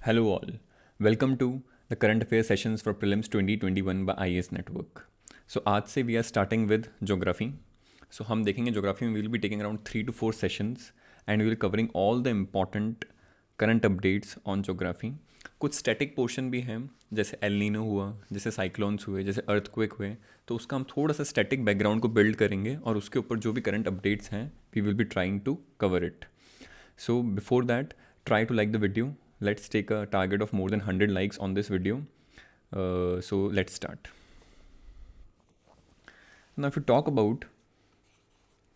Hello all. Welcome to the current affairs sessions for prelims 2021 by IAS Network. So आज से we are starting with geography. So हम देखेंगे geography में we will be taking around 3 to 4 sessions and we will covering all the important current updates on geography. कुछ static portion भी हैं, जैसे El Nino हुआ, जैसे साइक्लोन्स हुए, जैसे अर्थक्वेक हुए, तो उसका हम थोड़ा सा स्टैटिक बैकग्राउंड को बिल्ड करेंगे और उसके ऊपर जो भी करंट अपडेट्स हैं we will be trying to cover it. So before that, try to like the video. Let's take a target of more than 100 likes on this video. So let's start. Now if you talk about,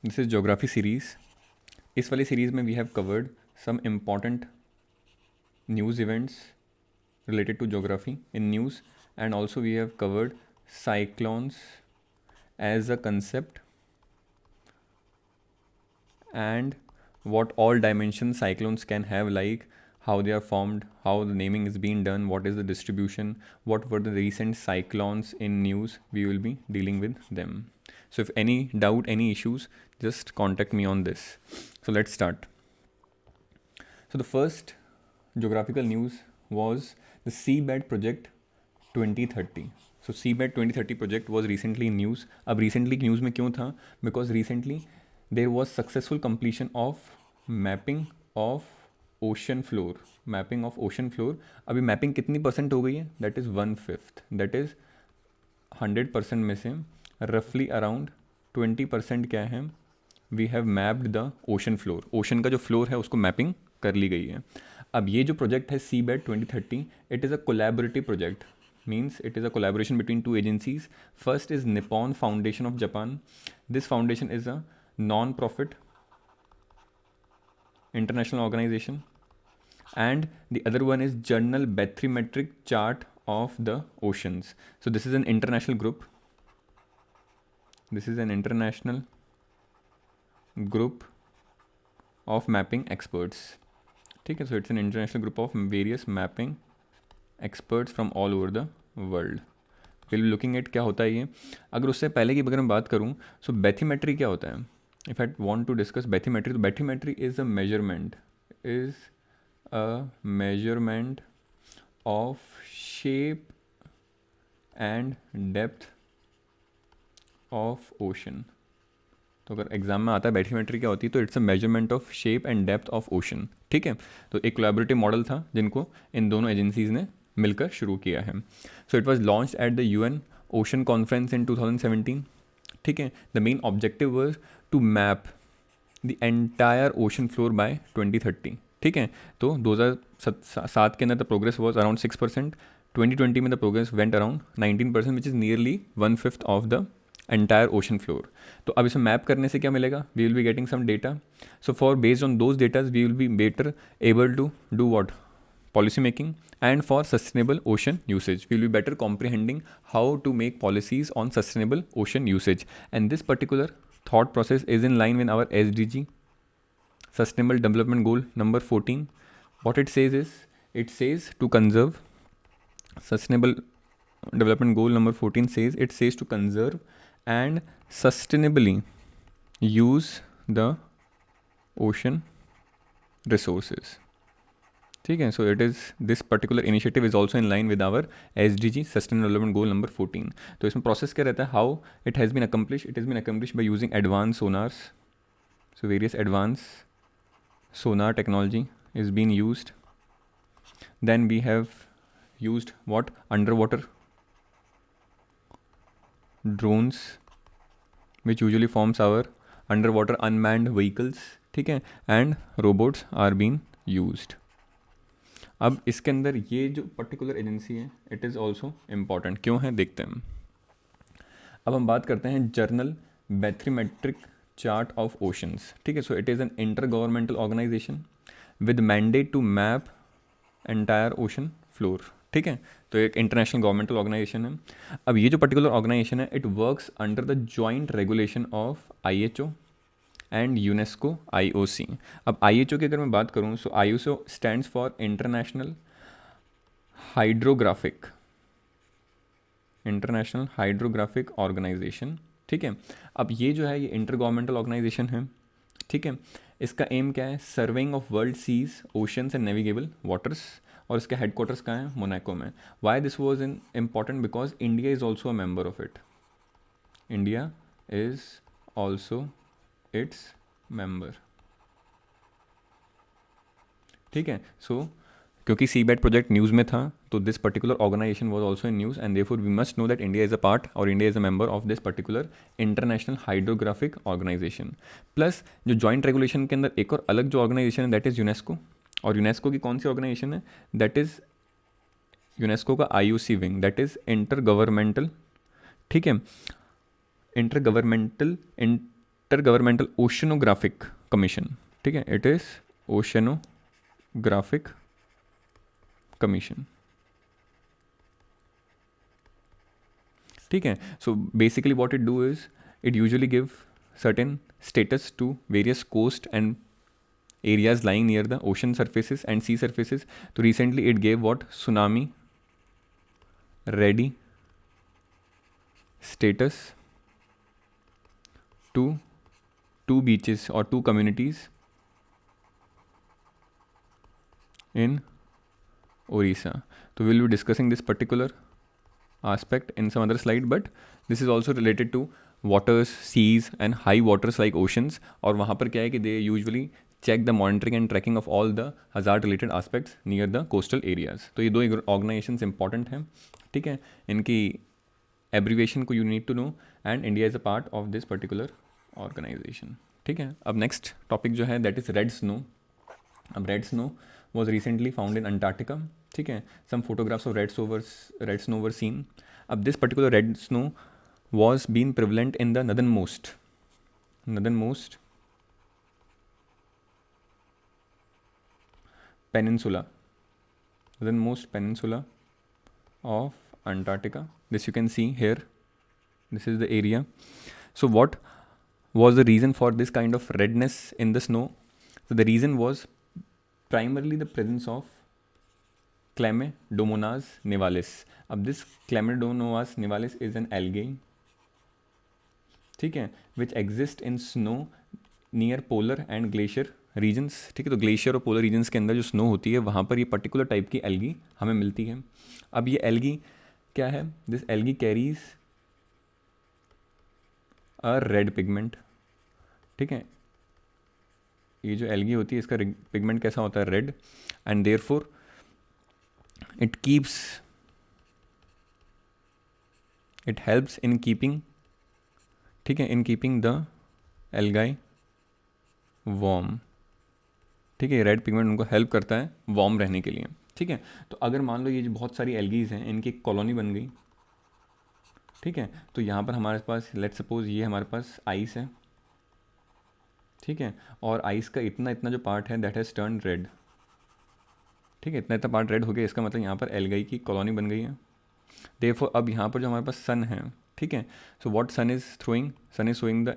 this is geography series. इस वाली series में we have covered some important news events related to geography in news, and also we have covered cyclones as a concept and what all dimensions cyclones can have, like how they are formed, how the naming is being done, what is the distribution, what were the recent cyclones in news. We will be dealing with them. So if any doubt, any issues, just contact me on this. So let's start. So the first geographical news was the seabed project 2030. So seabed 2030 project was recently in news. अब recently news में क्यों था? Because recently there was successful completion of mapping of ocean floor. Mapping of ocean floor. अभी mapping कितनी percent हो गई है? That is 1/5. That is 100% में से roughly around 20% क्या है? We have mapped the ocean floor. Ocean का जो floor है उसको mapping कर ली गई है. अब ये जो प्रोजेक्ट है seabed 2030, it is a collaborative project. Means it is a collaboration between two agencies. First is Nippon Foundation of Japan. This foundation is a non-profit international organization, and the other one is Journal Bathymetric Chart of the Oceans. So this is an international group. This is an international group of mapping experts. ठीक है, so it's an international group of various mapping experts from all over the world. We'll be looking at क्या होता है ये. अगर उससे पहले की अगर मैं बात करूँ, so bathymetry क्या होता है? If I want to discuss bathymetry, तो bathymetry is a measurement of shape and depth of ocean. तो अगर एग्जाम में आता है बैथीमेट्री क्या होती है, तो it's a measurement of shape and depth of ocean. ठीक है, तो एक कोलैबोरेटिव मॉडल था जिनको इन दोनों एजेंसीज ने मिलकर शुरू किया है. So it was launched at the UN ocean conference in 2017. ठीक है, the main objective was to map the entire ocean floor by 2030. ठीक है, तो 2007 के अंदर द प्रोग्रेस वॉज अराउंड 6%. 2020 में the progress went around 19%, which is nearly 1/5 of the entire ocean floor. तो अब इसे मैप करने से क्या मिलेगा? We will be getting some data. So for based on those datas we will be better able to do what? Policy making, and for sustainable ocean usage. We will be better comprehending how to make policies on sustainable ocean usage. And this particular thought process is in line with our SDG, Sustainable Development Goal number 14. What it says is, it says to conserve, Sustainable Development Goal number 14 says, it says to conserve and sustainably use the ocean resources. ठीक है, so it is this particular initiative is also in line with our SDG sustainable development goal number 14. तो इसमें process क्या रहता है? How it has been accomplish? It has been accomplish by using advance sonars. So various advance sonar technology is been used. Then we have used what? Underwater drones which usually forms our underwater unmanned vehicles. ठीक है, and robots are being used. अब इसके अंदर ये जो particular agency है it is also important. क्यों है देखते हैं. अब हम बात करते हैं general bathymetric chart of oceans. ठीक है, so it is an inter governmental organisation with mandate to map entire ocean floor. ठीक है, तो एक इंटरनेशनल गवर्नमेंटल ऑर्गेनाइजेशन है. अब ये जो पर्टिकुलर ऑर्गेनाइजेशन है it works under the joint regulation of IHO and UNESCO IOC. अब IHO की अगर मैं बात करूँ, सो IOC stands for international hydrographic organisation. ठीक है, अब ये जो है ये इंटर गवर्नमेंटल ऑर्गेनाइजेशन है. ठीक है, इसका एम क्या है, surveying of world seas, oceans and navigable waters, और इसके हेडक्वार्टर्स कहाँ है, मोनाको में. Why this was in important, because India is also a member of it. India is also its member. ठीक है, सो क्योंकि सीबैट प्रोजेक्ट न्यूज़ में था, तो this particular organisation was also in news, and therefore we must know that India is a part, और India is a member of this particular international hydrographic organisation. Plus जो joint regulation के अंदर एक और अलग जो ऑर्गेनाइजेशन है, that is UNESCO. और यूनेस्को की कौन सी ऑर्गेनाइजेशन है, दैट इज़ यूनेस्को का IUC wing, that is intergovernmental. ठीक है, इंटर गवर्नमेंटल ओशनोग्राफिक कमीशन. ठीक है, इट इज़ ओशनोग्राफिक कमीशन. ठीक है, so basically what it do is it usually give certain status to various coast and areas lying near the ocean surfaces and sea surfaces. So recently it gave what, tsunami ready status to two beaches or two communities in Orissa. So we will be discussing this particular aspect in some other slide, but this is also related to waters, seas and high waters like oceans. और वहाँ पर क्या है कि they usually check the monitoring and tracking of all the hazard related aspects near the coastal areas. तो ये दो organizations important हैं. ठीक है, इनकी abbreviation को you need to know, and India is a part of this particular organization. ठीक है, अब next topic जो है that is red snow. अब red snow was recently found in Antarctica. ठीक है, some photographs of red snow were seen. अब this particular red snow was been prevalent in the northernmost peninsula of Antarctica. This you can see here. This is the area. So what was the reason for this kind of redness in the snow? So the reason was primarily the presence of Chlamydomonas nivalis. अब this Chlamydomonas nivalis is an algae, ठीक है, which exist in snow near polar and glacier regions. ठीक है, तो glacier और polar regions के अंदर जो स्नो होती है वहाँ पर ये पर्टिकुलर टाइप की एल्गी हमें मिलती है. अब ये एल्गी क्या है, this algae carries a red pigment. ठीक है, ये जो एल्गी होती है इसका पिगमेंट कैसा होता है, red, and therefore it helps in keeping, ठीक है, in keeping the algae warm. ठीक है, रेड पिगमेंट उनको हेल्प करता है वार्म रहने के लिए. ठीक है, तो अगर मान लो ये जो बहुत सारी एल्गीज हैं इनकी एक कॉलोनी बन गई. ठीक है, तो यहाँ पर हमारे पास लेट सपोज ये हमारे पास आइस है. ठीक है, और आइस का इतना इतना जो पार्ट है दैट हैज़ टर्न रेड. ठीक है, इतना इतना पार्ट रेड हो गया, इसका मतलब यहाँ पर एल्गाई की कॉलोनी बन गई है. देयरफॉर अब यहाँ पर जो हमारे पास सन है, ठीक है, so what sun is showing the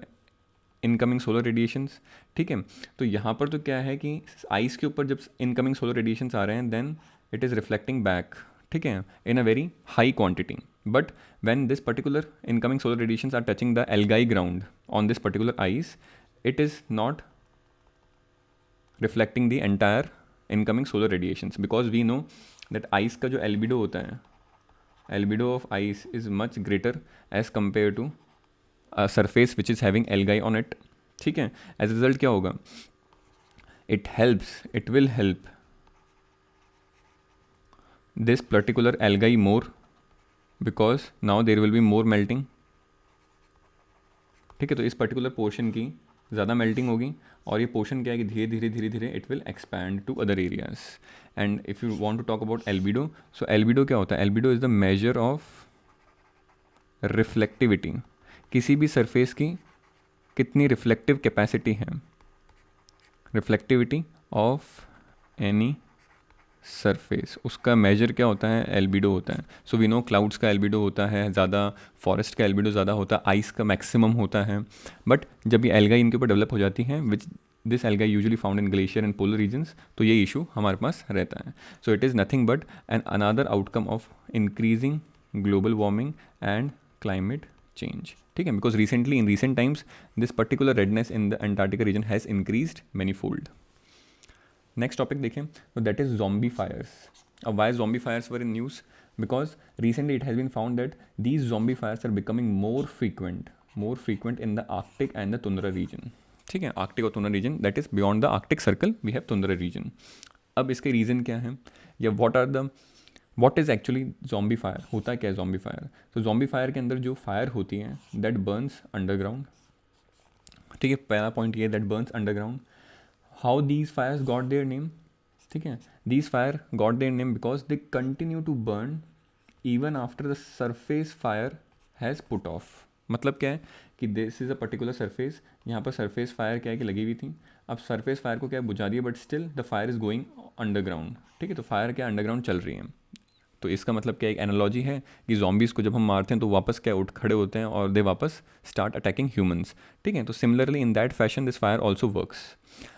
incoming solar radiations. ठीक है, तो यहाँ पर तो क्या है कि आइस के ऊपर जब इनकमिंग सोलर रेडिएशंस आ रहे हैं then it is reflecting back. ठीक है, in a very high quantity. But when this particular incoming solar radiations are touching the algae ground on this particular ice, it is not reflecting the entire incoming solar radiations, because we know that ice का जो albedo होता है, albedo of ice is much greater as compared to a surface which is having algae on it. ठीक है, as a result क्या होगा, it will help this particular algae more because now there will be more melting. ठीक है, तो इस particular portion की ज़्यादा मेल्टिंग होगी, और ये पोर्शन क्या है कि धीरे धीरे it will expand to other areas. And if you want to talk about albedo, so albedo क्या होता है, albedo is the measure of reflectivity. किसी भी सरफेस की कितनी रिफ्लेक्टिव कैपेसिटी है, रिफ्लेक्टिविटी ऑफ एनी सरफेस, उसका मेजर क्या होता है, एल्बिडो होता है. सो वी नो क्लाउड्स का एल्बिडो होता है ज़्यादा, फॉरेस्ट का एल्बिडो ज़्यादा होता है, आइस का मैक्सिमम होता है. बट जब ये एल्गाई इनके ऊपर डेवलप हो जाती हैं, which this algae usually found in glacier and polar regions, तो ये इशू हमारे पास रहता है. So it is nothing but an another outcome of increasing global warming and climate change. ठीक है, because recently in recent times this particular redness in the Antarctica region has increased manyfold. Next topic देखें तो that is zombie fires. अब why zombie fires were in news? Because recently it has been found that these zombie fires are becoming more frequent in the Arctic and the tundra region. ठीक है, Arctic और tundra region, that is beyond the Arctic circle we have tundra region. अब इसके reason क्या है, या what is actually zombie fire, होता है क्या है जॉम्बी फायर. तो जॉम्बी फायर के अंदर जो फायर होती है दैट बर्न्स अंडरग्राउंड. ठीक है, पहला पॉइंट ये that burns underground. How these fires got their name. ठीक है, these fire got their name because they continue to burn even after the surface fire has put off. मतलब क्या है कि this is a particular surface, यहाँ पर surface fire क्या है कि लगी हुई थी. अब सरफेस फायर को क्या बुझा दिया, but still the fire is going underground. ठीक है, तो फायर क्या अंडरग्राउंड चल रही है. तो इसका मतलब क्या एक एनालॉजी है कि जॉम्बीज़ को जब हम मारते हैं तो वापस क्या उठ खड़े होते हैं और दे वापस स्टार्ट अटैकिंग ह्यूमंस. ठीक है, तो similarly in that fashion this fire also works.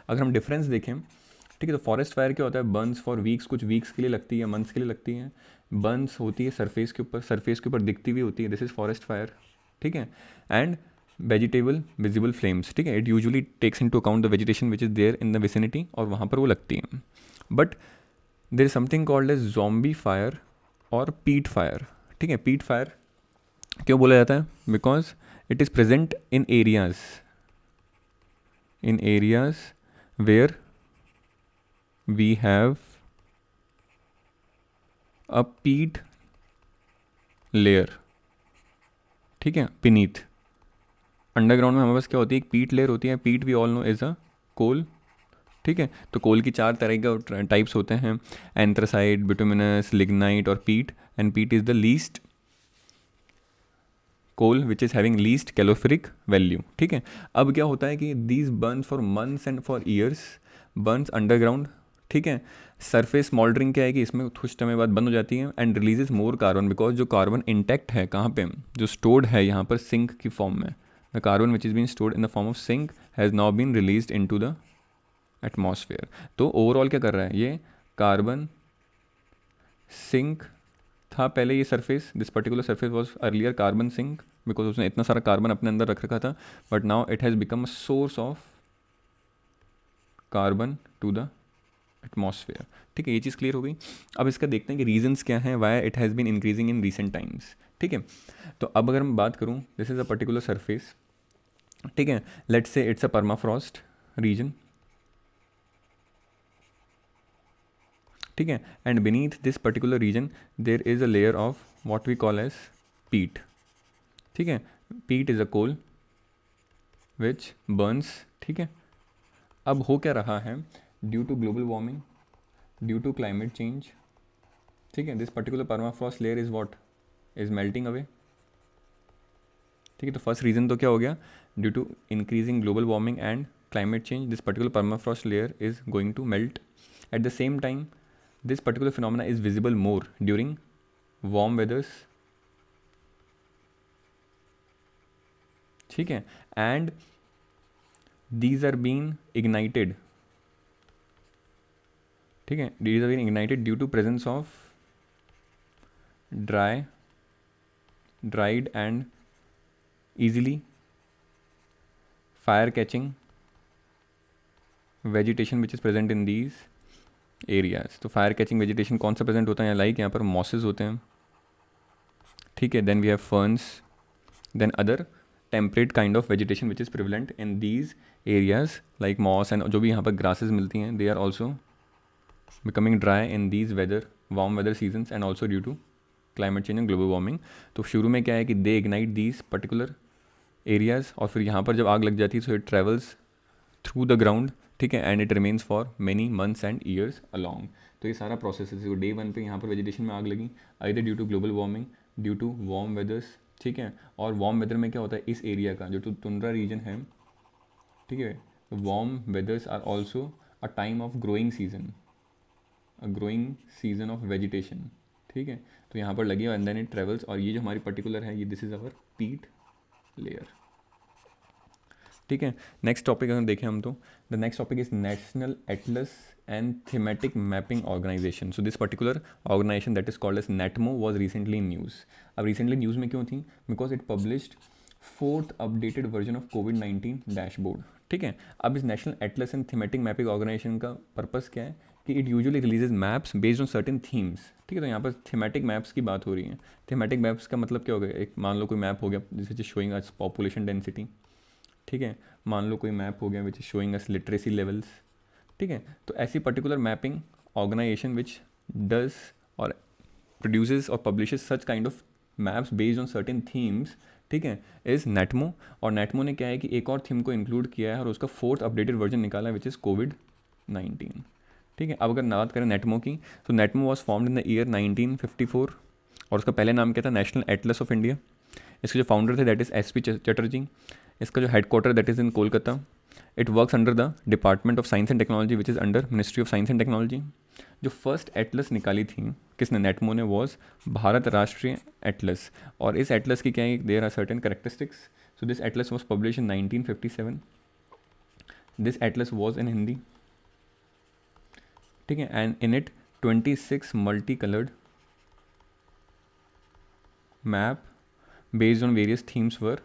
अगर हम डिफरेंस देखें, ठीक है, तो फॉरेस्ट फायर क्या होता है, बर्न्स फॉर वीक्स, कुछ वीक्स के लिए लगती है, मंथ्स के लिए लगती है. बर्न्स होती है सरफेस के ऊपर दिखती हुई होती है, दिस इज़ फॉरेस्ट फायर. ठीक है, एंड वेजिटेबल विजिबल फ्लेम्स. ठीक है, it usually takes into account the vegetation which is there in the vicinity, और वहाँ पर वो लगती हैं. But there is something called as zombie fire और पीट फायर. ठीक है, पीट फायर क्यों बोला जाता है, because it is present in areas where we have a peat layer. ठीक है, बीनीथ. अंडरग्राउंड में हमारे पास क्या होती है, एक पीट लेयर होती है. Peat we all know is a coal. ठीक है, तो कोल की 4 तरह के टाइप्स होते हैं, एंथ्रासाइट, बिटुमिनस, लिग्नाइट और peat. And peat is the least coal which is having least calorific value. ठीक है, अब क्या होता है कि these burns for months and for years, burns underground. ठीक है, सरफेस मॉल्डरिंग क्या है कि इसमें कुछ समय बाद बंद हो जाती है and releases more carbon, because जो कार्बन इंटैक्ट है कहाँ पे, जो स्टोर्ड है यहाँ पर सिंक की फॉर्म में, the carbon which is been stored in the form of sink has now been released into the atmosphere. तो ओवरऑल क्या कर रहा है, ये कार्बन सिंक था पहले, ये surface, this particular surface was earlier carbon sink because उसने इतना सारा कार्बन अपने अंदर रख रखा था. But now it has become a source of carbon to the atmosphere. ठीक है, ये चीज़ क्लियर हो गई. अब इसका देखते हैं कि रीजंस क्या हैं why it has been increasing in recent times. ठीक है, तो अब अगर मैं बात करूँ, this is a particular surface. ठीक है, let's say it's a permafrost region. ठीक है, and beneath this particular region there is a layer of what we call as peat. ठीक है, पीट is a coal which Burns. ठीक है, अब हो क्या रहा है, due to global warming, due to climate change. ठीक है, this particular permafrost layer is what is melting away. ठीक है, तो फर्स्ट रीज़न तो क्या हो गया, due to increasing global warming and climate change this particular permafrost layer is going to melt. At the same time this particular phenomena is visible more during warm weathers. ठीक है, and these are being ignited. ठीक है, these are being ignited due to presence of dried and easily fire catching vegetation which is present in these areas. तो fire catching vegetation कौन सा present होता है, like यहाँ पर मॉसेज होते हैं. ठीक है, then we have ferns, then other temperate kind of vegetation which is prevalent in these areas like moss and जो भी यहाँ पर ग्रासेज मिलती हैं, they are also becoming dry in these weather warm weather seasons and also due to climate change and global warming. तो शुरू में क्या है कि they ignite these particular areas, और फिर यहाँ पर जब आग लग जाती है so it travels through the ground. ठीक है, and it remains for many months and years along. तो ये सारा प्रोसेस है. डे 1 पे यहाँ पर वेजिटेशन में आग लगी, either due to global warming, due to warm weathers. ठीक है, और वार्म वेदर में क्या होता है, इस एरिया का जो तुंद्रा रीजन है, ठीक है, warm weathers are also a time of growing season, a growing season of vegetation. ठीक है, तो यहाँ पर लगी एंड देन इट ट्रेवल्स, और ये जो हमारी पर्टिकुलर है, ये दिस इज़ अवर पीट लेयर. ठीक है, नेक्स्ट टॉपिक अगर देखें हम तो the next topic is national atlas and thematic mapping organisation. So this particular organisation that is called as NATMO was recently in news. अब रिसेंटली न्यूज़ में क्यों थी? Because it published 4th updated version of कोविड-19 dashboard. ठीक है, अब इस national atlas and thematic mapping organisation का पर्पस क्या है कि it usually releases maps based on certain themes. ठीक है, तो यहाँ पर थीमेटिक मैप्स की बात हो रही है. थीमेटिक मैप्स का मतलब क्या हो गया? एक मान लो कोई मैप हो गया जिससे शोइंग अस पॉपुलेशन डेंसिटी. ठीक है, मान लो कोई मैप हो गया which is showing us literacy levels. ठीक है, तो ऐसी particular mapping organization which does और प्रोड्यूसेस और publishes such kind of maps based on certain themes. ठीक है, इज़ नेटमो. और नेटमो ने क्या है कि एक और थीम को इंक्लूड किया है और उसका 4th अपडेटेड वर्जन निकाला है विच इज़ कोविड-19. ठीक है, अब अगर बात करें नेटमो की, तो NATMO was formed in the year 1954 और उसका पहले नाम क्या था? National atlas of India. इसके जो फाउंडर थे that is S P Chatterjee. इसका जो headquarter that is in Kolkata. It works under the department of science and technology which is under ministry of science and technology. जो फर्स्ट एटलस निकाली थी किसने? नेटमो ने. वॉज भारत राष्ट्रीय एटलस. और इस एटलस की क्या है? There are certain characteristics. So this atlas was publish in 1957. This atlas was in Hindi. ठीक है, and in it 26 multi coloured map based on various themes were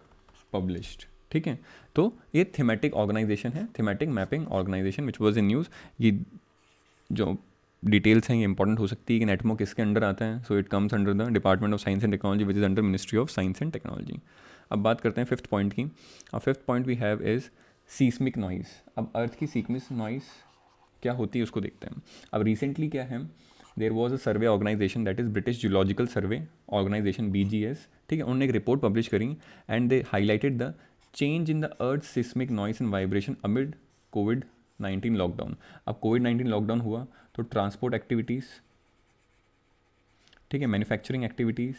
published. ठीक है, तो ये थीमेटिक ऑर्गेनाइजेशन है, thematic mapping organization which was in news. ये जो details हैं ये इंपॉर्टेंट हो सकती है कि नेटमो किसके अंडर आता है. So it comes under the department of science and technology which is under ministry of science and technology. अब बात करते हैं फिफ्थ पॉइंट की. अब fifth point we have is seismic noise. अब अर्थ की सीस्मिक नॉइज़ क्या होती है उसको देखते हैं. अब रिसेंटली क्या है, there was a survey organization that is British geological survey organization BGS. ठीक है, उन्होंने एक रिपोर्ट पब्लिश करी and they highlighted the change in the earth seismic noise and vibration amid कोविड-19 लॉकडाउन. अब कोविड-19 लॉकडाउन हुआ तो ट्रांसपोर्ट एक्टिविटीज़, ठीक है, manufacturing activities,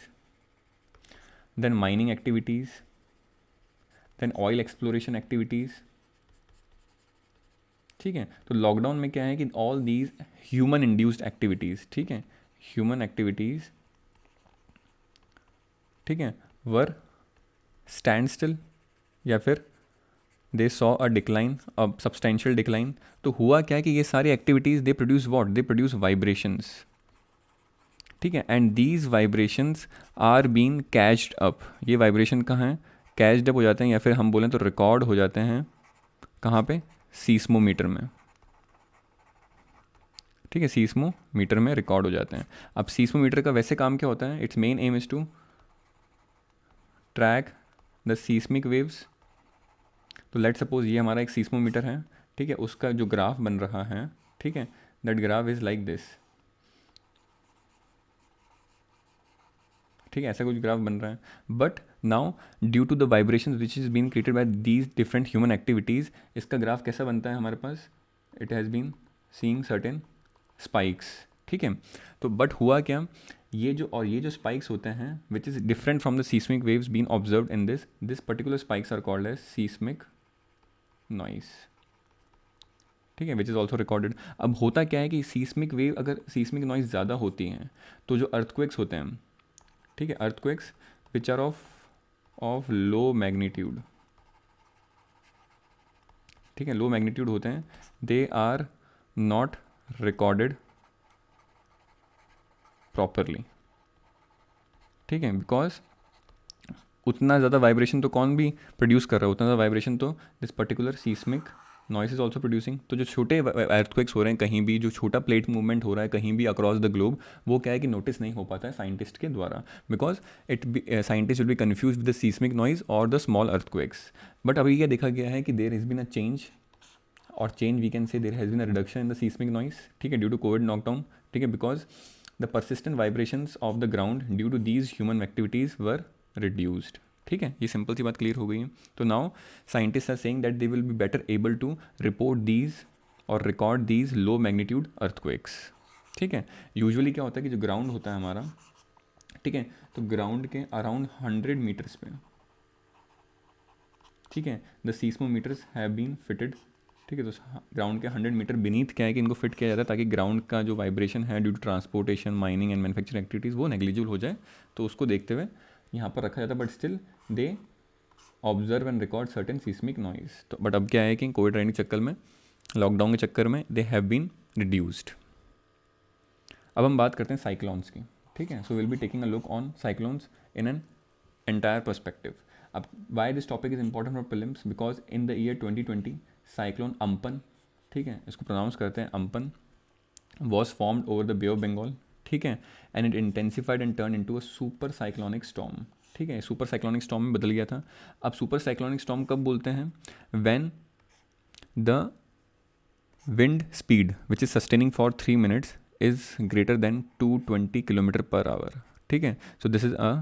then mining activities, then oil exploration activities. ठीक है, तो लॉकडाउन में क्या है कि all these human induced activities, ठीक है, ह्यूमन एक्टिविटीज़, ठीक है, वर स्टैंड स्टिल या फिर they saw a decline, a substantial decline. तो हुआ क्या कि ये सारी activities they produce what? They produce vibrations. ठीक है, and these vibrations are been catched up. ये वाइब्रेशन कहाँ हैं? कैच्ड अप हो जाते हैं या फिर हम बोलें तो रिकॉर्ड हो जाते हैं. कहाँ पे? सीस्मोमीटर में. ठीक है, सीस्मोमीटर में रिकॉर्ड हो जाते हैं. अब सीस्मोमीटर का वैसे काम क्या होता है? Its main aim is to track the seismic waves. तो लेट सपोज ये हमारा एक सीस्मोमीटर है. ठीक है, उसका जो ग्राफ बन रहा है, ठीक है, that graph is like this. ठीक है, ऐसा कुछ ग्राफ बन रहा है. But now due to the vibration which is been created by these different human activities, इसका ग्राफ कैसा बनता है हमारे पास? It has been seeing certain spikes. ठीक है, तो बट हुआ क्या, ये जो स्पाइक्स होते हैं which is different from the seismic waves been observed in this particular spikes are called as seismic noise. ठीक है, विच इज़ ऑल्सो रिकॉर्डेड. अब होता क्या है कि सीस्मिक वेव, अगर सीस्मिक नॉइस ज़्यादा होती हैं तो जो अर्थक्वेक्स होते हैं, ठीक है, earthquakes which are of low magnitude, ठीक है, लो मैग्नीट्यूड होते हैं, they are not recorded properly. ठीक है, बिकॉज उतना ज़्यादा वाइब्रेशन तो कौन भी प्रोड्यूस कर रहा है? उतना ज़्यादा वाइब्रेशन तो this particular seismic noise is also producing. तो जो छोटे अर्थक्वेक्स हो रहे हैं कहीं भी, जो छोटा प्लेट मूवमेंट हो रहा है कहीं भी अक्रॉस द ग्लोब, वो क्या है कि नोटिस नहीं हो पाता है साइंटिस्ट के द्वारा. Because scientist will be confuse with the seismic noise और द स्मॉल अर्थक्वेक्स. बट अभी क्या देखा गया है कि there has been a change, और change we can say there has been a reduction in the seismic noise. ठीक है, ड्यू टू कोविड नॉकडाउन. ठीक है, because the persistent vibrations of the ground due to these human activities were reduced. ठीक है, ये simple सी बात clear हो गई है. तो now scientist are saying that they will be better able to report these और record these low magnitude earthquakes. ठीक है, यूजुअली क्या होता है कि जो ग्राउंड होता है हमारा, ठीक है, तो ग्राउंड के अराउंड 100 मीटर्स पे, ठीक है, द सीस्मोमीटर्स हैव बीन फिटेड. ठीक है, तो ग्राउंड के 100 मीटर बीनीथ क्या है कि इनको फिट किया जाता है ताकि ग्राउंड का जो वाइब्रेशन है due to transportation, mining and manufacturing activities वो नेग्लिजिबल हो जाए. तो उसको देखते हुए यहाँ पर रखा जाता है. But still they observe and record certain seismic noise. तो बट अब क्या है कि कोविड ट्रेंड के चक्कर में, लॉकडाउन के चक्कर में दे हैव बीन रिड्यूस्ड। अब हम बात करते हैं साइक्लोन्स की, ठीक है। So will be taking a look on cyclones in an entire perspective. अब why this topic is important for prelims, because in the year 2020 cyclone Amphan, ठीक है, इसको प्रोनाउंस करते हैं Amphan, was formed over the Bay of Bengal, ठीक है, and it intensified and turn into a super cyclonic storm, ठीक है, super cyclonic storm में बदल गया था। अब सुपर साइक्लोनिक स्टॉर्म कब बोलते हैं? When the wind speed which is sustaining for 3 minutes is greater than 220 kilometre per hour, ठीक है। So this is a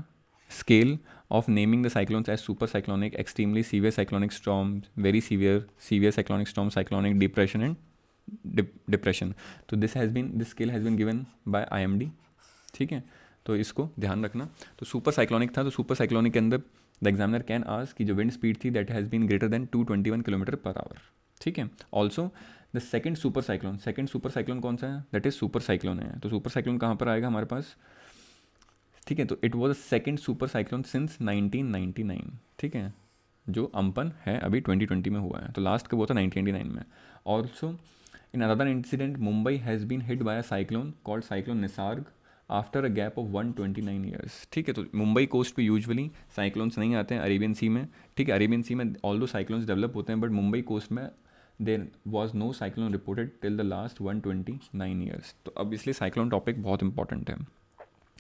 scale of naming the cyclones as super cyclonic, extremely severe cyclonic storm, very severe cyclonic storm, cyclonic depression and depression. तो this scale has been given by IMD, ठीक है, तो इसको ध्यान रखना। तो super cyclonic था, तो सुपर साइक्लोनिक के अंदर द एग्जामिनर कैन आस्क कि जो विंड स्पीड थी that has been greater than 221 kilometre per hour, ठीक है। Also the second super cyclone कौन सा है? दैट इज सुपर साइक्लोन है। तो सुपर साइक्लोन कहाँ पर आएगा हमारे पास, ठीक है, तो it was a second super cyclone since 1999, ठीक है, जो अम्पन है अभी 2020 में हुआ है, तो लास्ट कब हुआ था? 1999 में। Also in another incident Mumbai has been hit by a cyclone called cyclone Nisarga after a gap of 129 years, ठीक है। तो मुंबई कोस्ट पे यूजुअली साइक्लोन्स नहीं आते हैं, अरेबियन सी में, ठीक है, अरेबियन सी में ऑल दो साइक्लोन्स डेवलप होते हैं, बट मुंबई कोस्ट में there was no cyclone reported till the last 129 years. तो अब इसलिए साइक्लोन टॉपिक बहुत इंपॉर्टेंट है।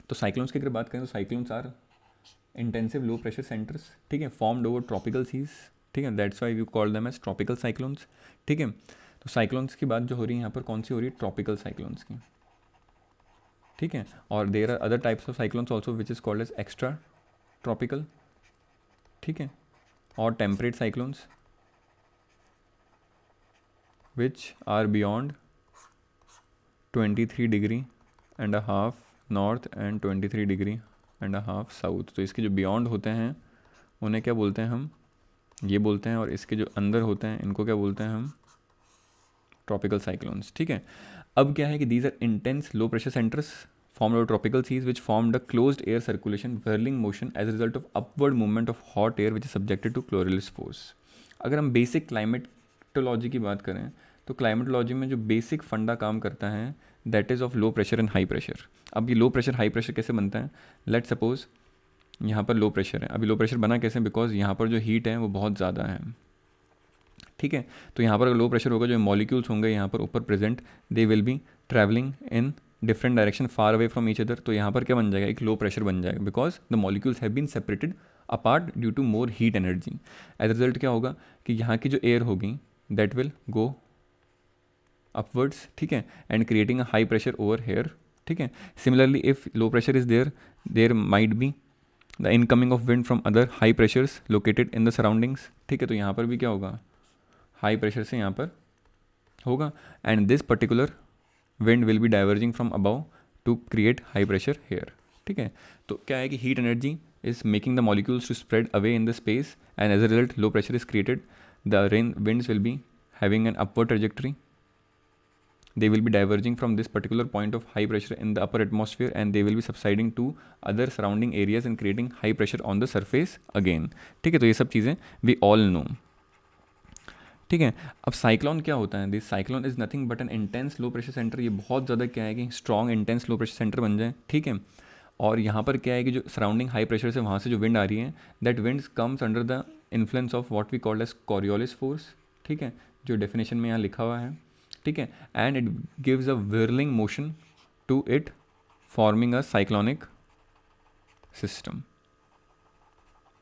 तो साइक्लोन्स की अगर बात करें तो cyclones are intensive low pressure centres, ठीक है, फॉर्म्ड ओवर ट्रॉपिकल सीज, ठीक है, that's why you call them as tropical cyclones, ठीक है। तो साइक्लोन्स की बात जो हो रही है यहाँ पर कौन सी हो रही है? ट्रॉपिकल साइक्लोन्स की, ठीक है। और there are other types of cyclones also which is called as extra tropical, ठीक है, और temperate cyclones which are beyond 23 degree and a half north and 23 degree and a half south. तो इसके जो बियॉन्ड होते हैं उन्हें क्या बोलते हैं हम? ये बोलते हैं, और इसके जो अंदर होते हैं इनको क्या बोलते हैं हम? ट्रॉपिकल साइक्लोन्स, ठीक है। अब क्या है कि these are intense low pressure centres formed over tropical seas which formed a closed air circulation whirling motion as a result of upward movement of hot air which is subjected to Coriolis force। अगर हम basic climatology की बात करें तो climatology में जो basic फंडा काम करता है that is of low pressure and high pressure. अब ये लो प्रेशर हाई प्रेशर कैसे बनता है? लेट सपोज यहाँ पर लो प्रेशर है, अभी लो प्रेशर बना कैसे? बिकॉज यहाँ पर जो हीट है वो बहुत ज़्यादा है, ठीक है। तो यहाँ पर लो प्रेशर होगा, जो मॉलिक्यूल्स होंगे यहाँ पर ऊपर present, they will be travelling in different direction far away from each other. तो यहाँ पर क्या बन जाएगा? एक लो प्रेशर बन जाएगा, because the molecules have been separated apart due to more heat energy. As result क्या होगा कि यहाँ की जो एयर होगी दैट विल गो अपवर्ड्स, ठीक है, and creating a high pressure over here, ठीक है। Similarly if low pressure is there, there might be the incoming of wind from other high pressures located in the surroundings, ठीक है। तो यहाँ पर भी क्या होगा? हाई प्रेशर से यहाँ पर होगा, and this particular wind will be diverging from above to create high pressure here, ठीक है। तो क्या है कि heat energy is making the molecules to spread away in the space, and as a result low pressure is created, the winds will be having an upward trajectory, they will be diverging from this particular point of high pressure in the upper atmosphere and they will be subsiding to other surrounding areas and creating high pressure on the surface again, ठीक है। तो ये सब चीज़ें we all know, ठीक है। अब cyclone क्या होता है? This cyclone is nothing but N intense low pressure centre. ये बहुत ज़्यादा क्या है कि strong intense low pressure centre बन जाए, ठीक है। और यहाँ पर क्या है कि जो सराउंडिंग हाई प्रेशर से वहाँ से जो विंड आ रही है that winds comes under the influence of what we called as Coriolis force, ठीक है, जो डेफिनेशन में यहाँ लिखा हुआ है, ठीक है। And it gives a whirling motion to it forming a cyclonic system,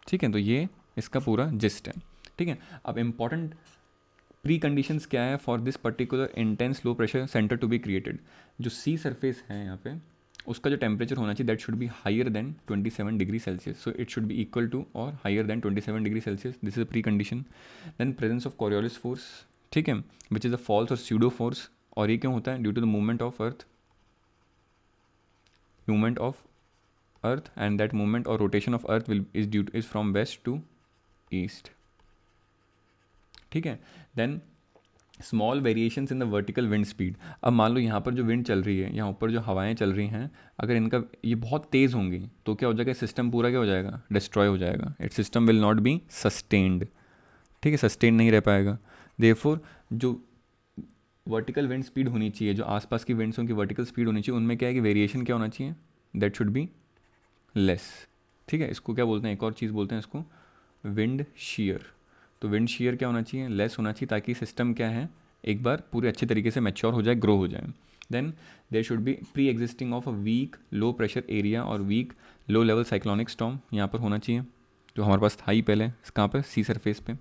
ठीक है। तो ये इसका पूरा जिस्ट है, ठीक है। अब इम्पॉर्टेंट प्री कंडीशंस क्या है for this particular intense low pressure centre to be created? जो सी सरफेस है यहाँ पे उसका जो टेम्परेचर होना चाहिए that should be higher than 27 degree Celsius. So it should be equal to और higher than 27 degree Celsius, this is a precondition. Then presence of Coriolis force, ठीक है, विच इज़ अ फॉल्स और pseudo force. और ये क्यों होता है? Due to the movement of earth and that movement और rotation of earth will is from west to east, ठीक है। Then small variations in the vertical wind speed. अब मान लो यहाँ पर जो विंड चल रही है, यहाँ ऊपर जो हवाएं चल रही हैं, अगर इनका ये बहुत तेज़ होंगी तो क्या हो जाएगा, सिस्टम पूरा क्या हो जाएगा, डिस्ट्रॉय हो जाएगा। It system will not be sustained, ठीक है, सस्टेन नहीं रह पाएगा। देयरफॉर जो वर्टिकल विंड स्पीड होनी चाहिए, जो आसपास की विंड्सों की वर्टिकल स्पीड होनी चाहिए, उनमें क्या है कि वेरिएशन क्या होना चाहिए, दैट शुड बी लेस। ठीक है, इसको क्या बोलते हैं, एक और चीज़ बोलते हैं इसको विंड शीयर। तो विंड शीयर क्या होना चाहिए, लेस होना चाहिए, ताकि सिस्टम क्या है, एक बार पूरे अच्छे तरीके से मैच्योर हो जाए, ग्रो हो जाए। Then there should be preexisting of a weak low pressure area और weak low level cyclonic storm यहाँ पर होना चाहिए, जो हमारे पास था ही पहले, कहाँ पर, सी सरफेस पे।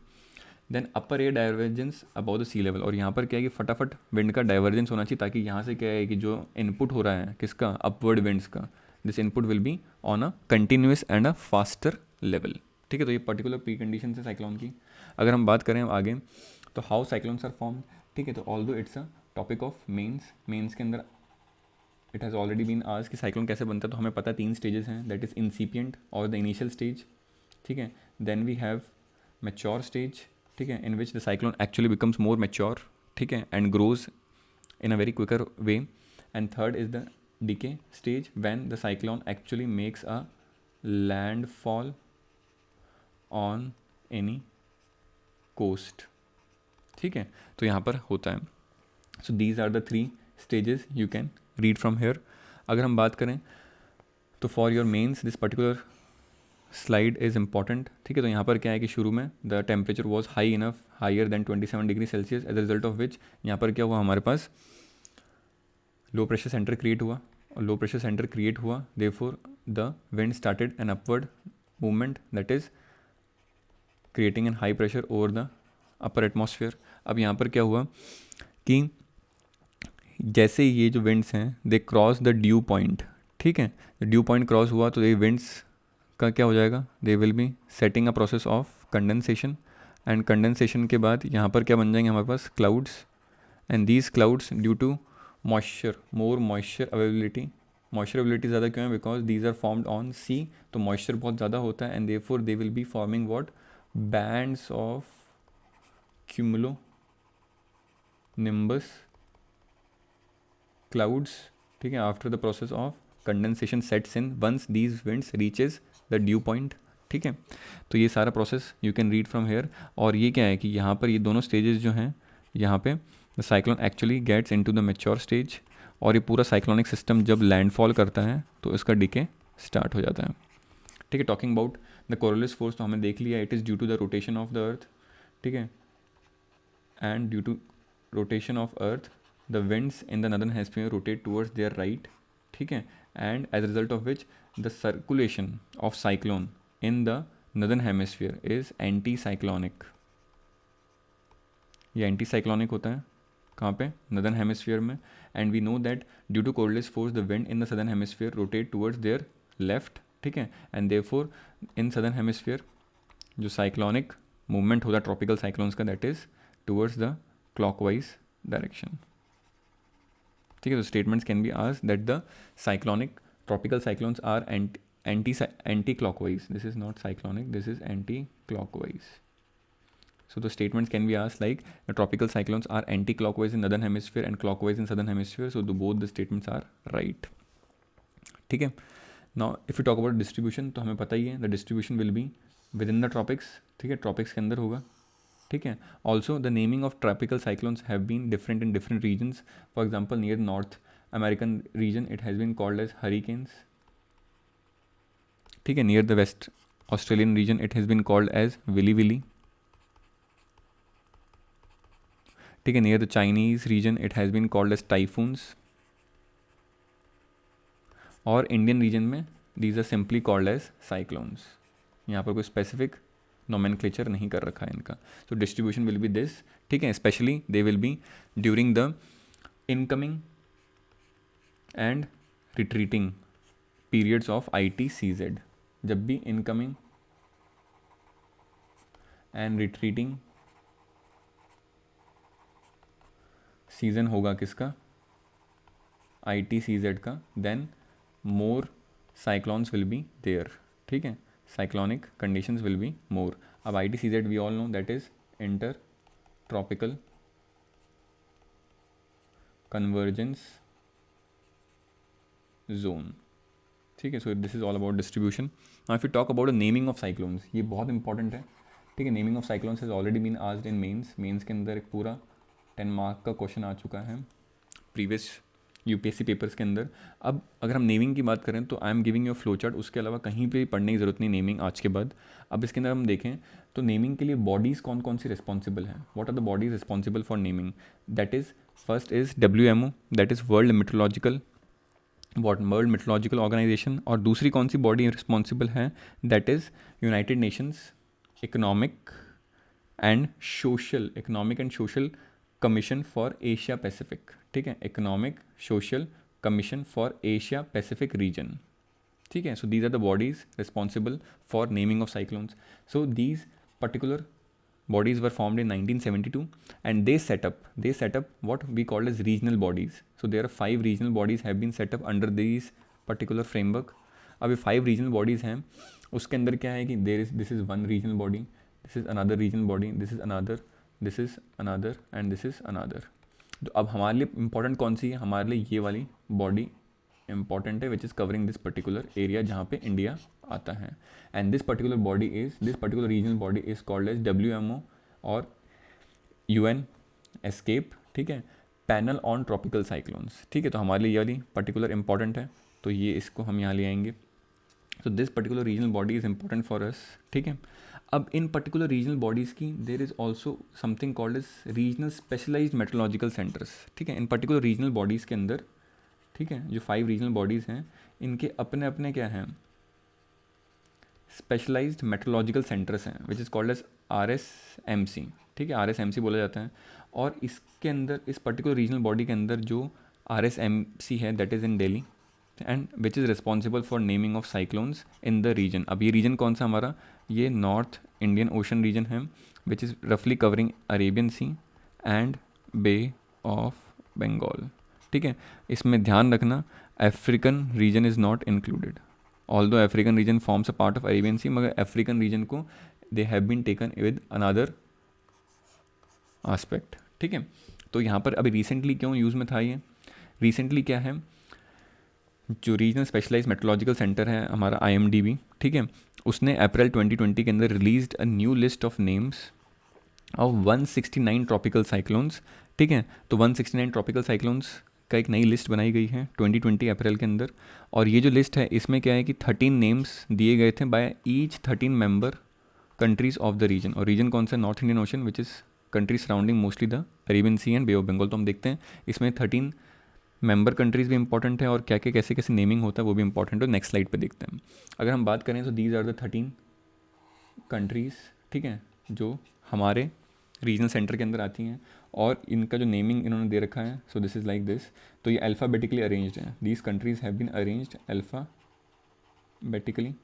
Then upper air divergence above the sea level, और यहाँ पर क्या है कि फटाफट विंड का डाइवर्जेंस होना चाहिए, ताकि यहाँ से क्या है कि जो इनपुट हो रहा है किसका, अपवर्ड विंड्स का, this input will be on a continuous and a faster level. ठीक है, तो ये पर्टिकुलर प्री कंडीशन है साइक्लोन की। अगर हम बात करें आगे, तो हाउ साइक्लोन्स आर फॉर्म। ठीक है, तो although it's a topic of mains के अंदर इट हैज़ ऑलरेडी बीन आज कि साइक्लोन कैसे बनता है, तो हमें पता है 3 स्टेजेस हैं, दैट इज़ इंसिपिएंट और द इनिशियल स्टेज। ठीक है, then we have mature stage, ठीक है, in which the cyclone actually becomes more mature, ठीक है, and grows in a very quicker way. And third is the decay stage, when the cyclone actually makes a landfall on any coast. ठीक है, तो यहाँ पर होता है। So these are the 3 stages you can read from here. अगर हम बात करें तो for your mains this particular slide is important. ठीक है, तो यहाँ पर क्या है कि शुरू में the temperature was high enough, higher than 27 degree Celsius, as a result of which यहाँ पर क्या हुआ, हमारे पास लो प्रेशर सेंटर क्रिएट हुआ, और लो प्रेशर सेंटर क्रिएट हुआ, therefore the wind started an upward movement, that is creating an high pressure over the upper atmosphere. अब यहाँ पर क्या हुआ कि जैसे ये जो विंड्स हैं they cross the dew point, ठीक है, ड्यू पॉइंट क्रॉस हुआ तो ये विंड्स का क्या हो जाएगा, they will be setting a process of condensation, and condensation के बाद यहाँ पर क्या बन जाएंगे हमारे पास, clouds, and these clouds due to moisture, more moisture availability. Moisture availability ज़्यादा क्यों है, because these are formed on sea, तो मॉइस्चर बहुत ज़्यादा होता है, and therefore they will be forming what, bands of cumulonimbus clouds. ठीक है, after the process of condensation sets in once these winds reaches the dew point. ठीक है, तो ये सारा process you can read from here. और ये क्या है कि यहाँ पर ये दोनों स्टेजेस जो हैं, यहाँ पे the cyclone actually gets into the mature stage, और ये पूरा साइक्लोनिक सिस्टम जब लैंडफॉल करता है तो इसका डिके स्टार्ट हो जाता है। ठीक है, talking about the Coriolis force तो हमने देख लिया, it is due to the rotation of the earth. ठीक है, and due to rotation of earth the winds in the northern hemisphere rotate towards their right, ठीक है, and as a result of which the circulation of cyclone in the northern hemisphere is anti-cyclonic। ये anti-cyclonic होता है कहाँ पे, northern hemisphere में, and we know that due to Coriolis force the wind in the southern hemisphere rotate towards their left, ठीक है, and therefore in southern hemisphere जो cyclonic movement होता है tropical cyclones का, that is towards the clockwise direction। ठीक है, तो statements can be asked that the cyclonic tropical cyclones are anti clockwise, this is not cyclonic, this is anti clockwise. So the statements can be asked like the tropical cyclones are anti-clockwise in northern hemisphere and clockwise in southern hemisphere. So both the statements are right. ठीक है, now if we talk about distribution तो हमें पता ही है the distribution will be within the tropics। ठीक है, tropics के अंदर होगा। ठीक है, also the naming of tropical cyclones have been different in different regions. For example near North American region it has been called as hurricanes. ठीक है, near the west Australian region it has been called as willy willy. ठीक है, near the Chinese region it has been called as typhoons, और Indian region में these are simply called as cyclones. यहाँ पर कोई specific nomenclature नहीं कर रखा है इनका। So distribution will be this. ठीक है, specially they will B during the incoming and retreating periods of ITCZ। जब भी इनकमिंग एंड रिट्रीटिंग सीजन होगा किसका, ITCZ का, then more cyclones will be there. ठीक है, cyclonic conditions will be more। अब ITCZ we all know that is inter tropical convergence zone, ठीक है. So this is all about distribution. Now if you talk about the naming of cyclones, ये बहुत important है, ठीक है. Naming of cyclones has already been asked in mains के अंदर एक पूरा 10 मार्क का क्वेश्चन आ चुका है प्रीवियस यूपीएससी पेपर्स के अंदर. अब अगर हम नेमिंग की बात करें तो I am giving your flow chart, उसके अलावा कहीं पे पढ़ने की ज़रूरत नहीं नेमिंग आज के बाद. अब इसके अंदर हम देखें तो नेमिंग के लिए बॉडीज़ कौन कौन सी रिस्पॉन्सिबल हैं, what are the bodies responsible for naming. That is first is WMO, that is World Meteorological Organization. और दूसरी कौन सी बॉडी रिस्पॉन्सिबल है, that is United Nations Economic and Social commission for Asia Pacific, ठीक है. Economic social commission for Asia Pacific region, ठीक है. So these are the bodies responsible for naming of cyclones. So these particular bodies were formed in 1972 and they set up what we call as regional bodies. So there are 5 regional bodies have been set up under these particular framework. अब ये 5 regional bodies हैं, उसके अंदर क्या है कि this is one regional body, this is another regional body, this is another and this is another. तो अब हमारे लिए इम्पॉर्टेंट कौन सी है, हमारे लिए ये वाली बॉडी इंपॉर्टेंट है which is covering this particular area जहाँ पे इंडिया आता है. And this particular regional body is called as WMO और UN एस्केप, ठीक है. पैनल ऑन ट्रॉपिकल साइक्लोन्स, ठीक है. तो हमारे लिए ये वाली पर्टिकुलर इंपॉर्टेंट है, तो ये इसको हम यहाँ ले आएंगे. तो this particular regional body is important for us, ठीक है. अब इन पर्टिकुलर रीजनल बॉडीज़ की there is also something called as regional specialised meteorological centres, ठीक है. इन पर्टिकुलर रीजनल बॉडीज़ के अंदर, ठीक है, जो 5 रीजनल बॉडीज़ हैं इनके अपने अपने क्या हैं, स्पेशलाइज्ड मेट्रोलॉजिकल सेंटर्स हैं which is called as RSMC, ठीक है. RSMC बोला जाता है. और इसके अंदर इस पर्टिकुलर रीजनल बॉडी के अंदर जो RSMC है that is in Delhi and which is responsible for naming of cyclones in the region. अब ये रीजन कौन सा हमारा, ये नॉर्थ इंडियन ओशन रीजन है विच इज़ रफली covering Arabian Sea and Bay of Bengal, ठीक है. इसमें ध्यान रखना African region is not included, although African region forms a part of Arabian Sea, मगर अफ्रीकन रीजन को they have been taken with another aspect, ठीक है. तो यहाँ पर अभी रिसेंटली क्यों यूज़ में था ये, रिसेंटली क्या है, जो रीजनल स्पेशलाइज्ड मेट्रोलॉजिकल सेंटर है हमारा IMDB, ठीक है, उसने अप्रैल 2020 के अंदर released a new list of names of 169 tropical cyclones, ठीक है. तो 169 ट्रॉपिकल साइक्लोन्स का एक नई लिस्ट बनाई गई है 2020 अप्रैल के अंदर. और ये जो लिस्ट है इसमें क्या है कि 13 नेम्स दिए गए थे by each 13 member countries of the region. और रीजन कौन सा, North Indian Ocean which is country surrounding mostly the Arabian Sea and Bay of Bengal. तो हम देखते हैं इसमें 13 मेंबर कंट्रीज़ भी इंपॉर्टेंट है और क्या क्या कैसे कैसे नेमिंग होता है वो भी इंपॉर्टेंट है. नेक्स्ट स्लाइड पे देखते हैं. अगर हम बात करें तो दीज आर द 13 कंट्रीज़, ठीक है, जो हमारे रीजनल सेंटर के अंदर आती हैं और इनका जो नेमिंग इन्होंने दे रखा है. So this is like this. तो ये अल्फ़ाबेटिकली अरेंज्ड है, these countries have been arranged alphabetically.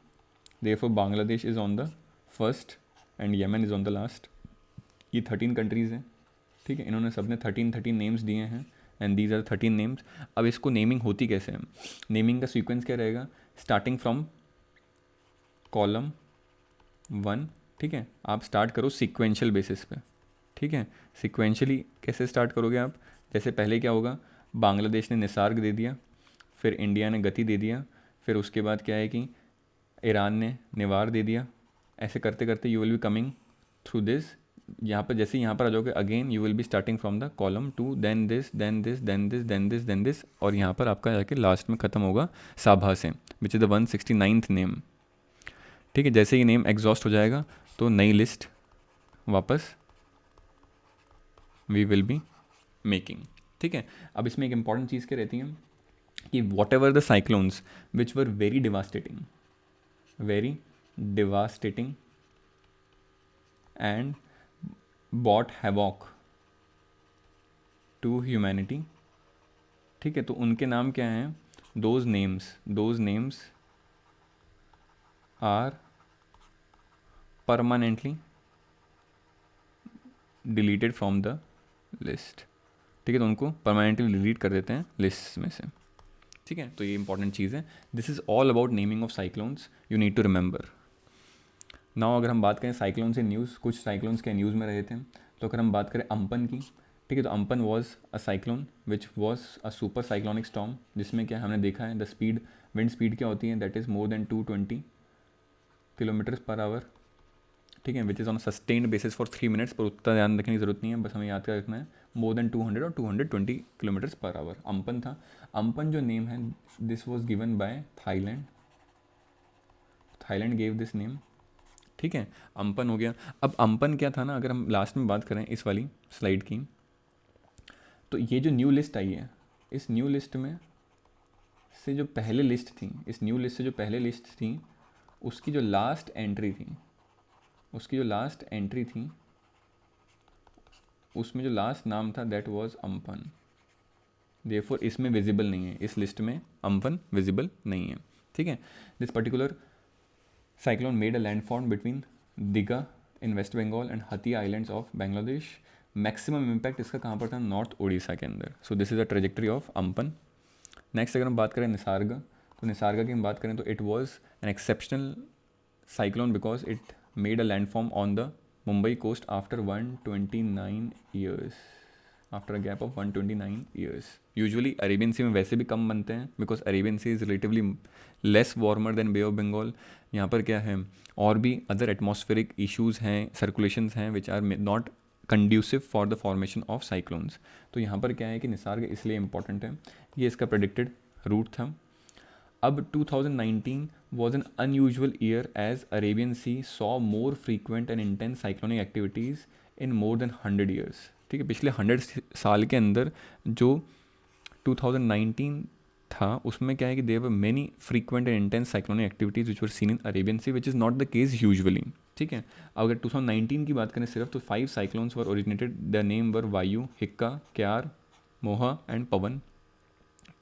Therefore Bangladesh is on the first and Yemen is on the last. ये 13 कंट्रीज़ हैं, ठीक है. इन्होंने सबने 13 नेम्स दिए हैं एंड दीज आर 13 नेम्स. अब इसको नेमिंग होती कैसे है, नेमिंग का सीक्वेंस क्या रहेगा, स्टार्टिंग फ्रॉम कॉलम 1, ठीक है. आप स्टार्ट करो सीक्वेंशियल बेसिस पे, ठीक है. सीक्वेंशियली कैसे स्टार्ट करोगे आप, जैसे पहले क्या होगा, बांग्लादेश ने निसार्ग दे दिया, फिर इंडिया ने गति दे दिया, फिर उसके बाद क्या है कि ईरान ने निवार दे दिया. ऐसे करते करते you will be coming through this. यहाँ पर जैसे यहाँ पर आ जाओगे again you will be starting from the column 2, then this then this then this then this then this, और यहाँ पर आपका जाके लास्ट में ख़त्म होगा साभा से which is the 169th name, ठीक है. जैसे ही नेम एग्जॉस्ट हो जाएगा तो नई लिस्ट वापस वी विल बी मेकिंग, ठीक है. अब इसमें एक इंपॉर्टेंट चीज़ क्या रहती है कि whatever the cyclones which were very devastating and bought havoc to humanity, ठीक है. तो उनके नाम क्या हैं, those names are permanently deleted from the list, ठीक है. तो उनको परमानेंटली डिलीट कर देते हैं लिस्ट में से, ठीक है. तो ये इंपॉर्टेंट चीज़ है. This is all about naming of cyclones, you need to remember. Now अगर हम बात करें साइक्लोन से न्यूज़, कुछ साइक्लोन्स के न्यूज़ में रहे थे, तो अगर हम बात करें अम्पन की, ठीक है। तो Amphan was a cyclone which was a super cyclonic storm, जिसमें क्या हमने देखा है द स्पीड, विंड स्पीड क्या होती है, that is more than 220 kilometres पर आवर, ठीक है, which is on sustained basis for 3 minutes, पर उतना ध्यान रखने की जरूरत नहीं है, बस हमें याद कर रखना है मोर देन 200 और 220 किलोमीटर्स पर आवर अम्पन था। अम्पन जो नेम है this was given bye Thailand, Thailand gave this name, ठीक है। अम्पन हो गया। अब अम्पन क्या था ना, अगर हम लास्ट में बात करें इस वाली स्लाइड की, तो ये जो न्यू लिस्ट आई है, इस न्यू लिस्ट में से जो पहले लिस्ट थी, इस न्यू लिस्ट से जो पहले लिस्ट थी, उसकी जो लास्ट एंट्री थी, उसकी जो लास्ट एंट्री थी, उसमें जो लास्ट नाम था दैट वाज अम्पन। देयरफॉर इसमें विजिबल नहीं है, इस लिस्ट में अम्पन विजिबल नहीं है, ठीक है। This particular cyclone made a landform between Digha in West Bengal and Hatiya islands of Bangladesh. Maximum impact इसका कहाँ पर था, नॉर्थ उड़ीसा के अंदर। So this is a trajectory of Amphan. Next अगर हम बात करें निसार्गा, तो निसार्गा की हम बात करें तो it was an exceptional cyclone because it made a landform on the Mumbai coast after 129 years, after a gap of 129 years. Usually Arabian Sea में वैसे भी कम बनते हैं because Arabian Sea is relatively less warmer than Bay of Bengal. यहाँ पर क्या है, और भी अदर एटमॉस्फेरिक इश्यूज़ हैं, सर्कुलेशंस हैं which are not conducive for the formation of cyclones. तो यहाँ पर क्या है कि निसार्ग इसलिए इंपॉर्टेंट है, ये इसका प्रेडिक्टेड रूट था। अब 2019 was an unusual year as Arabian Sea saw more frequent and intense cyclonic activities in more than 100 years, ठीक है। पिछले 100 साल के अंदर जो 2019 था उसमें क्या है कि there were many frequent and intense cyclonic activities which were seen in Arabian Sea which is not the case usually, ठीक है। अगर 2019 की बात करें सिर्फ, तो 5 cyclones were originated, the name were वायु, हिक्का, क्यार, मोहा एंड पवन,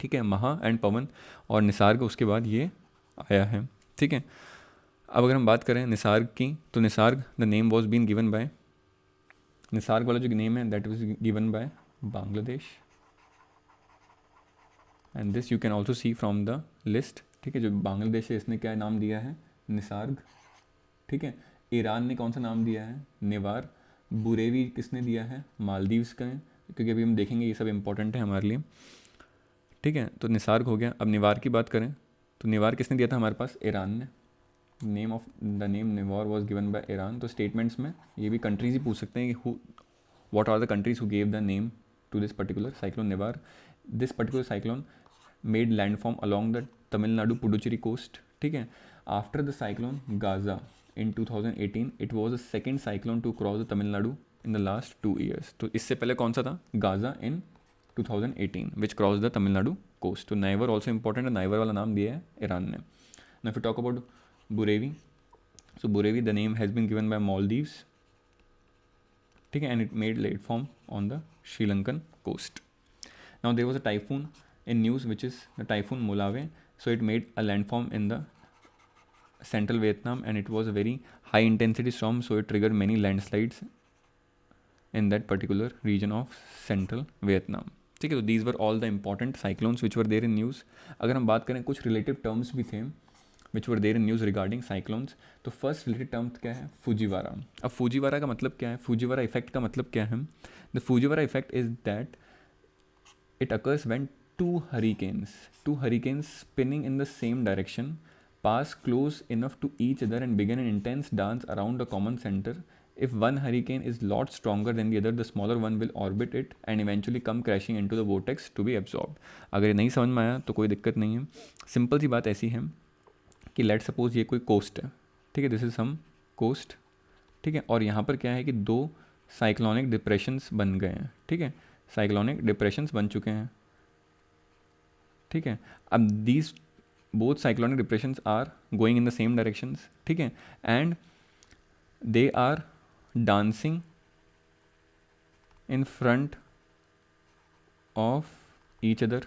ठीक है, महा एंड पवन, और निसार्ग उसके बाद ये आया है, ठीक है। अब अगर हम बात करें निसार्ग की, तो Nisarga the name was been given by, Nisarga वाला जो नेम है that was given by Bangladesh, and this you can also see from the list, ठीक है। जो बांग्लादेश है इसने क्या नाम दिया है, निसार्ग, ठीक है। ईरान ने कौन सा नाम दिया है, नेवार। बुरेवी किसने दिया है, मालदीव्स का है, क्योंकि अभी हम देखेंगे ये सब इंपॉर्टेंट है हमारे लिए, ठीक है। तो निसार्ग हो गया। अब निवार की बात करें तो निवार किसने दिया था हमारे पास, ईरान ने। Name of the name Nivar was given by Iran. तो स्टेटमेंट्स में ये भी कंट्रीज ही पूछ सकते हैं कि what are the countries who gave the name to this particular cyclone Nivar. This particular cyclone made landform along the Tamil Nadu Puducherry coast, ठीक है। After the cyclone Gaja in 2018 it was the second cyclone to cross the Tamil Nadu in the last 2 years। तो इससे पहले कौन सा था, Gaja in 2018 which cross the Tamil Nadu coast. तो Nivar also important है, नाइवर वाला नाम दिया है ईरान ने। Now if we talk about Burevi, so Burevi the name has been given by Maldives, ठीक है, and it made landform on the Sri Lankan coast. Now there was a typhoon in news which is the typhoon Molave, so it made a landform in the central Vietnam and it was a very high intensity storm, so it triggered many landslides in that particular region of central Vietnam, ठीक है। तो these were all the important cyclones which were there in news. अगर हम बात करें कुछ relative terms भी थे which were there in news regarding cyclones, तो फर्स्ट रिलेटेड टर्म क्या है, फुजीवारा। अब फुजीवारा का मतलब क्या है, फुजीवारा इफेक्ट का मतलब क्या है, the Fujiwhara effect is that it occurs when two hurricanes spinning in the same direction pass close enough to each other and begin an intense dance around a common center. If one hurricane is lot stronger than the other, the smaller one will orbit it and eventually come crashing into the vortex to be absorbed. अगर ये नहीं समझ में आया तो कोई दिक्कत नहीं है, सिंपल सी बात ऐसी है कि लेट सपोज ये कोई कोस्ट है, ठीक है, दिस इज सम कोस्ट, ठीक है, और यहाँ पर क्या है कि 2 साइक्लोनिक डिप्रेशंस बन गए हैं, ठीक है, साइक्लोनिक डिप्रेशंस बन चुके हैं, ठीक है। अब these both cyclonic depressions are going in the same directions, ठीक है, and they are dancing in front of each other,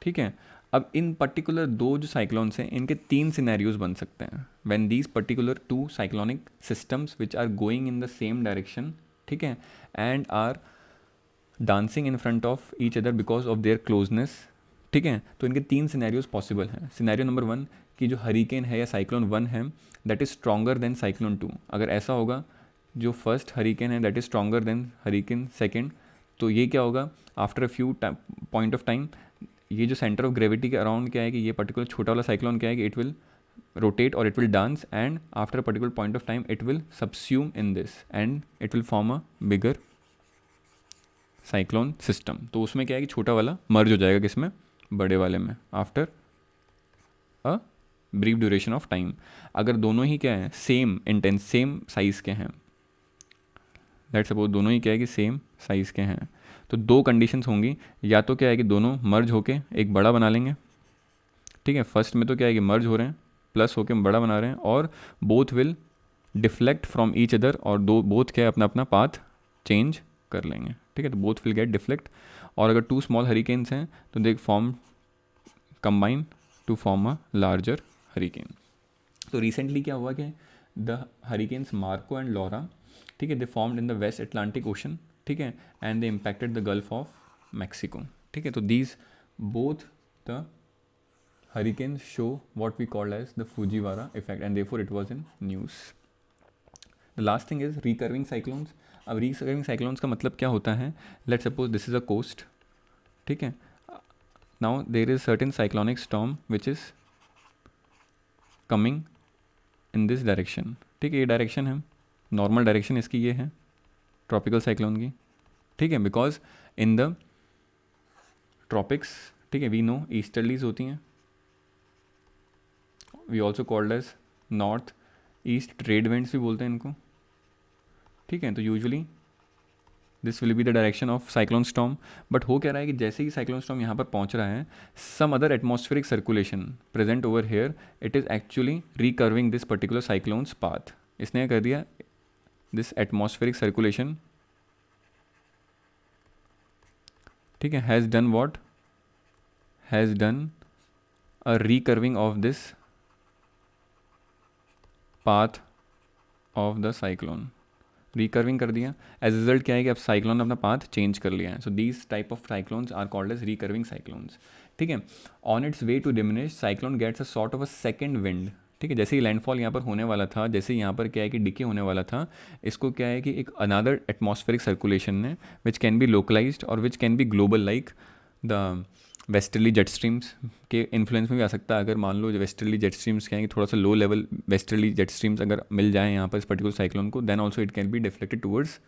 ठीक है। अब इन पर्टिकुलर 2 जो साइक्लोन्स हैं इनके 3 सिनेरियोज बन सकते हैं when these particular 2 cyclonic systems which are going in the same direction, ठीक है, and are dancing in front of each other because of their closeness, ठीक है। तो इनके 3 सिनेरियोज पॉसिबल हैं। सिनेरियो नंबर 1 कि जो हरिकेन है या साइक्लोन 1 है that is stronger than cyclone 2। अगर ऐसा होगा जो फर्स्ट हरिकेन है that is stronger than hurricane second, तो ये क्या होगा, after a few point of time ये जो सेंटर ऑफ ग्रेविटी के अराउंड क्या है कि ये पर्टिकुलर छोटा वाला साइक्लोन क्या है कि it will rotate or it will dance, and after a particular point of time it will subsume in this and it will form a bigger cyclone system. तो उसमें क्या है कि छोटा वाला मर्ज हो जाएगा किसमें, बड़े वाले में, after a brief duration of time. अगर दोनों ही क्या है सेम इंटेंस सेम साइज़ के हैं, लेट्स सपोज दोनों ही क्या है कि सेम साइज़ के हैं, तो दो कंडीशंस होंगी, या तो क्या है कि दोनों मर्ज होके एक बड़ा बना लेंगे, ठीक है, फर्स्ट में तो क्या है कि मर्ज हो रहे हैं प्लस होके बड़ा बना रहे हैं, और both will deflect from each other, और दो बोथ क्या है अपना अपना पाथ चेंज कर लेंगे, ठीक है, तो बोथ विल गेट डिफ्लेक्ट। और अगर टू स्मॉल हरिकेन्स हैं तो they form combine to form a larger hurricane. तो रिसेंटली क्या हुआ कि the hurricanes Marco and Laura, ठीक है, they formed in the west Atlantic Ocean, ठीक है, and they impacted the Gulf of Mexico, ठीक है, तो these both the hurricanes show what we call as the Fujiwara effect, and therefore it was in news. The last thing is recurving cyclones. अब recurving cyclones का मतलब क्या होता है, let's suppose this is a coast, ठीक है, now there is certain cyclonic storm which is coming in this direction, ठीक है, ये डायरेक्शन है, नॉर्मल डायरेक्शन इसकी ये है ट्रॉपिकल साइक्लोन की, ठीक है, बिकॉज इन द ट्रॉपिक्स, ठीक है, वी नो ईस्टर्लीज होती हैं, we also called as north east trade winds भी बोलते हैं इनको, ठीक है, तो usually this will be the direction of cyclone storm. But हो क्या रहा है कि जैसे ही साइक्लोन स्टॉर्म यहाँ पर पहुँच रहा है, some other atmospheric circulation present over here, it is actually recurving this particular cyclone's path. इसने कर दिया, दिस एटमॉस्फेरिक सर्कुलेशन, ठीक है, has done what, has done a recurving of this path of the cyclone, recurving कर दिया। As result क्या है कि अब साइक्लोन ने अपना पाथ चेंज कर लिया है। So these type of cyclones are called as recurving cyclones, ठीक है। On its way to diminish, cyclone gets a sort of a second wind, ठीक है, जैसे ही लैंडफॉल यहाँ पर होने वाला था, जैसे यहाँ पर क्या है कि डिके होने वाला था, इसको क्या है कि एक अनदर एटमॉस्फेरिक सर्कुलेशन ने, विच कैन बी लोकलाइज्ड और which can be global, like the westerly jet streams के इन्फ्लुएंस में भी आ सकता है। अगर मान लो वेस्टर्ली जेट स्ट्रीम्स क्या है कि थोड़ा सा low level westerly jet streams अगर मिल जाए यहाँ पर इस पर्टिकुलर साइक्लोन को, then also it can be deflected towards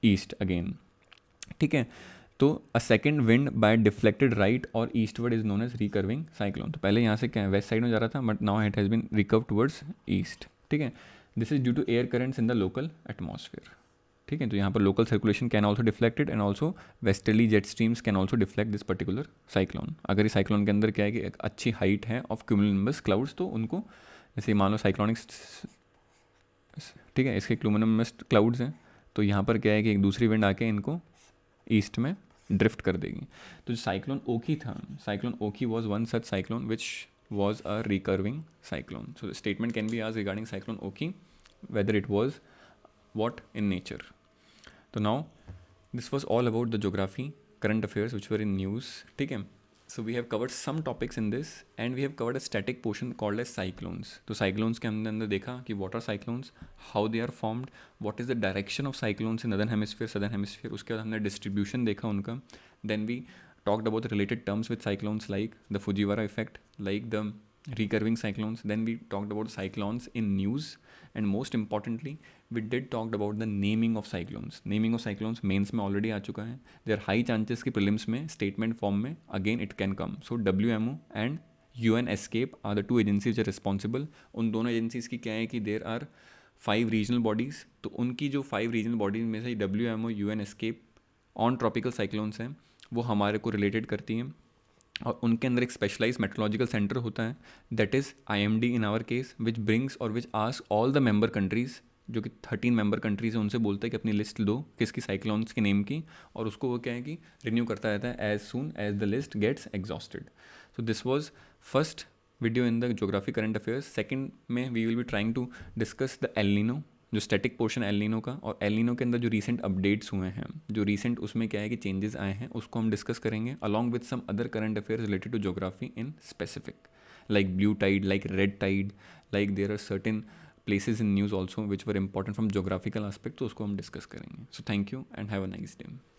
east again, ठीक है। तो a second wind by deflected right और eastward is known as recurving cyclone. तो पहले यहाँ से क्या है वेस्ट साइड में जा रहा था, but now it has been recurve towards east, ठीक है। This is due to air currents in the local atmosphere, ठीक है। तो यहाँ पर local circulation can also deflected and also westerly jet streams can also deflect this particular cyclone. अगर इस cyclone के अंदर क्या है कि एक अच्छी हाइट है ऑफ क्यूमुलोनिम्बस क्लाउड्स, तो उनको जैसे मान लो साइक्लोनिक, ठीक है, इसके क्यूमुलोनिम्बस क्लाउड्स हैं, तो यहाँ पर क्या है कि एक दूसरी विंड आके इनको ईस्ट में ड्रिफ्ट कर देगी। तो जो साइक्लोन ओकी था, cyclone Ockhi was one such cyclone which was a recurving cyclone. So the statement can be आज regarding cyclone Ockhi whether it was what in nature. So now this was all about the geography current affairs which were in news, ठीक है। So we have covered some topics in this and we have covered a static portion called as cyclones. तो cyclones के अंदर देखा कि what are cyclones, how they are formed, what is the direction of cyclones in northern hemisphere, southern hemisphere, उसके बाद हमने distribution देखा उनका, then we talked about the related terms with cyclones like the Fujiwara effect, like the recurving cyclones, then we talked about cyclones in news, and most importantly we did talked about the naming of cyclones. Naming of cyclones mains में already आ चुका है, there high chances कि prelims में statement form में again it can come. So WMO and UN ESCAP are the two agencies are responsible. उन दोनों agencies की क्या है कि देर आर 5 रीजनल बॉडीज़, तो उनकी जो 5 रीजनल बॉडीज़ में से WMO UN escape on tropical cyclones हैं वो हमारे को रिलेटेड करती हैं, और उनके अंदर एक स्पेशलाइज मेट्रोलॉजिकल सेंटर होता है, that is IMD in our case, which brings और which ask all the member countries, जो कि 13 मेंबर कंट्रीज़ हैं, उनसे बोलता है कि अपनी लिस्ट दो किसकी साइक्लोन्स के नेम की, और उसको वो क्या है कि रिन्यू करता रहता है as soon as the list gets exhausted. So this was first video in the geography current affairs. Second में we will be trying to discuss the El Nino, जो स्टैटिक पोर्शन एल नीनो का, और El Nino के अंदर जो recent updates हुए हैं, जो रीसेंट उसमें क्या है कि चेंजेस आए हैं, उसको हम डिस्कस करेंगे along with some other current affairs related to geography in specific, like blue tide, like red tide, like there are certain places in news also which were important from geographical aspect, तो उसको हम discuss करेंगे. So thank you and have a nice day.